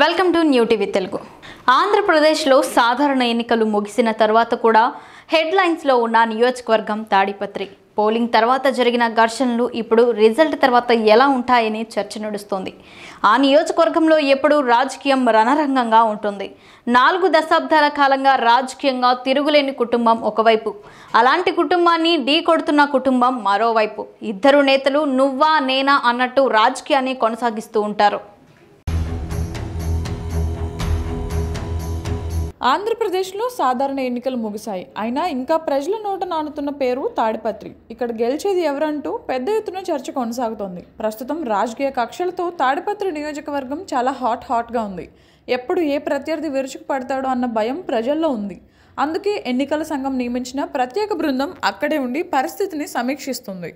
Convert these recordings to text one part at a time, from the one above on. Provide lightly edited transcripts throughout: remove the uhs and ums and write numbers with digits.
Welcome to new TV Telugu. ఆంధ్రప్రదేశ్లో సాధారణ ఎన్నికలు ముగిసిన తర్వాత కూడా హెడ్లైన్స్లో ఉన్న నియోజకవర్గం తాడిపత్రి. పోలింగ్ తర్వాత జరిగిన ఘర్షణలు ఇప్పుడు రిజల్ట్ తర్వాత ఎలా ఉంటాయని చర్చ నడుస్తోంది. ఆ నియోజకవర్గంలో ఎప్పుడూ రాజకీయం రణరంగంగా ఉంటుంది. 4 దశాబ్దాల కాలంగా రాజకీయంగా తిరుగులేని కుటుంబం ఒకవైపు, అలాంటి కుటుంబాన్ని ఢీ కొడుతున్న కుటుంబం మరోవైపు. ఇద్దరు నేతలు నువ్వా నేనా అన్నట్టు రాజకీయాన్ని కొనసాగిస్తూ ఉంటారు. ఆంధ్రప్రదేశ్లో సాధారణ ఎన్నికలు ముగిశాయి. అయినా ఇంకా ప్రజల నోట నానుతున్న పేరు తాడిపత్రి. ఇక్కడ గెలిచేది ఎవరంటూ పెద్ద ఎత్తున చర్చ కొనసాగుతోంది. ప్రస్తుతం రాజకీయ కక్షలతో తాడిపత్రి నియోజకవర్గం చాలా హాట్గా ఉంది. ఎప్పుడు ఏ ప్రత్యర్థి విరుచుకు పడతాడో అన్న భయం ప్రజల్లో ఉంది. అందుకే ఎన్నికల సంఘం నియమించిన ప్రత్యేక బృందం అక్కడే ఉండి పరిస్థితిని సమీక్షిస్తుంది.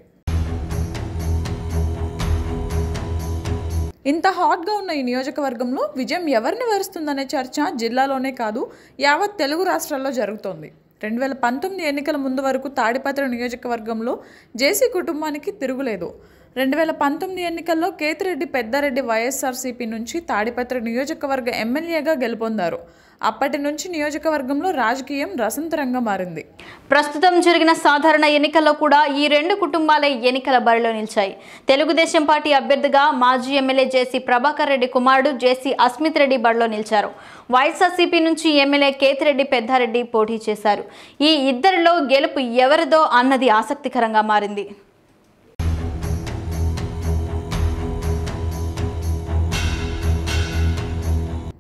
ఇంత హాట్గా ఉన్న ఈ నియోజకవర్గంలో విజయం ఎవరిని వరుస్తుందనే చర్చ జిల్లాలోనే కాదు, యావత్ తెలుగు రాష్ట్రాల్లో జరుగుతోంది. 2019 ఎన్నికల ముందు వరకు తాడిపత్రి నియోజకవర్గంలో జేసీ కుటుంబానికి తిరుగులేదు. 2019 ఎన్నికల్లో కేతిరెడ్డి పెద్దారెడ్డి వైఎస్ఆర్సీపీ నుంచి తాడిపత్రి నియోజకవర్గ ఎమ్మెల్యేగా గెలుపొందారు. అప్పటి నుంచి నియోజకవర్గంలో రాజకీయం రసంతరంగా మారింది. ప్రస్తుతం జరిగిన సాధారణ ఎన్నికల్లో కూడా ఈ రెండు కుటుంబాలే ఎన్నికల బరిలో నిలిచాయి. తెలుగుదేశం పార్టీ అభ్యర్థిగా మాజీ ఎమ్మెల్యే జేసీ ప్రభాకర్ రెడ్డి కుమారుడు జేసీ అస్మిత్ రెడ్డి బరిలో నిలిచారు. వైఎస్ఆర్సీపీ నుంచి ఎమ్మెల్యే కేతిరెడ్డి పెద్దారెడ్డి పోటీ చేశారు. ఈ ఇద్దరిలో గెలుపు ఎవరిదో అన్నది ఆసక్తికరంగా మారింది.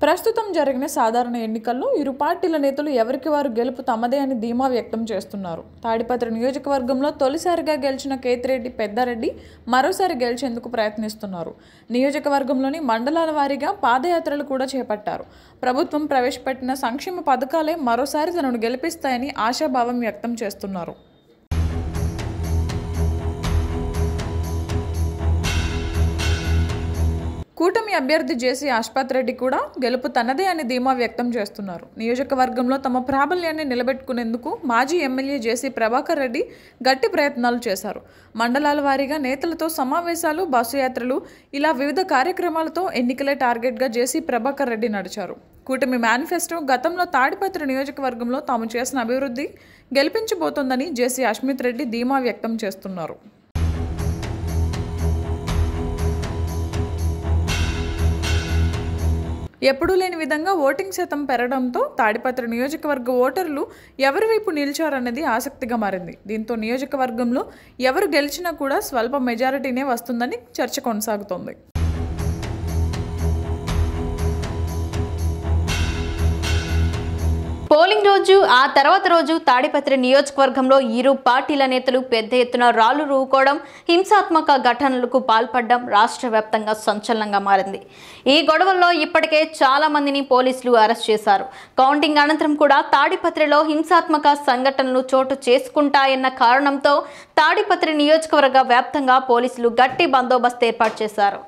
ప్రస్తుతం జరిగిన సాధారణ ఎన్నికల్లో ఇరు పార్టీల నేతలు ఎవరికి వారు గెలుపు తమదే అని ధీమా వ్యక్తం చేస్తున్నారు. తాడిపత్రి నియోజకవర్గంలో తొలిసారిగా గెలిచిన కేతిరెడ్డి పెద్దారెడ్డి మరోసారి గెలిచేందుకు ప్రయత్నిస్తున్నారు. నియోజకవర్గంలోని మండలాల వారీగా పాదయాత్రలు కూడా చేపట్టారు. ప్రభుత్వం ప్రవేశపెట్టిన సంక్షేమ పథకాలే మరోసారి తనను గెలిపిస్తాయని ఆశాభావం వ్యక్తం చేస్తున్నారు. కూటమి అభ్యర్థి జేసీ అస్మిత్ రెడ్డి కూడా గెలుపు తనదే అని ధీమా వ్యక్తం చేస్తున్నారు. నియోజకవర్గంలో తమ ప్రాబల్యాన్ని నిలబెట్టుకునేందుకు మాజీ ఎమ్మెల్యే జేసీ ప్రభాకర్ రెడ్డి గట్టి ప్రయత్నాలు చేశారు. మండలాల వారీగా నేతలతో సమావేశాలు, బస్సు యాత్రలు, ఇలా వివిధ కార్యక్రమాలతో ఎన్నికలే టార్గెట్గా జేసీ ప్రభాకర్ రెడ్డి నడిచారు. కూటమి మేనిఫెస్టో గతంలో తాడిపత్రి నియోజకవర్గంలో తాము చేసిన అభివృద్ధి గెలిపించబోతోందని జేసీ అస్మిత్ రెడ్డి ధీమా వ్యక్తం చేస్తున్నారు. ఎప్పుడూ లేని విధంగా ఓటింగ్ శాతం పెరగడంతో తాడిపత్రి నియోజకవర్గ ఓటర్లు ఎవరి వైపు నిలిచారన్నది ఆసక్తిగా మారింది. దీంతో నియోజకవర్గంలో ఎవరు గెలిచినా కూడా స్వల్ప మెజారిటీనే వస్తుందని చర్చ కొనసాగుతోంది. పోలింగ్ రోజు ఆ తర్వాత రోజు తాడిపత్రి నియోజకవర్గంలో ఇరు పార్టీల నేతలు పెద్ద ఎత్తున రాళ్లు రూకోవడం, హింసాత్మక ఘటనలకు పాల్పడడం రాష్ట్ర వ్యాప్తంగా సంచలనంగా మారింది. ఈ గొడవల్లో ఇప్పటికే చాలా మందిని పోలీసులు అరెస్ట్ చేశారు. కౌంటింగ్ అనంతరం కూడా తాడిపత్రిలో హింసాత్మక సంఘటనలు చోటు చేసుకుంటాయన్న కారణంతో తాడిపత్రి నియోజకవర్గ వ్యాప్తంగా పోలీసులు గట్టి బందోబస్తు ఏర్పాటు చేశారు.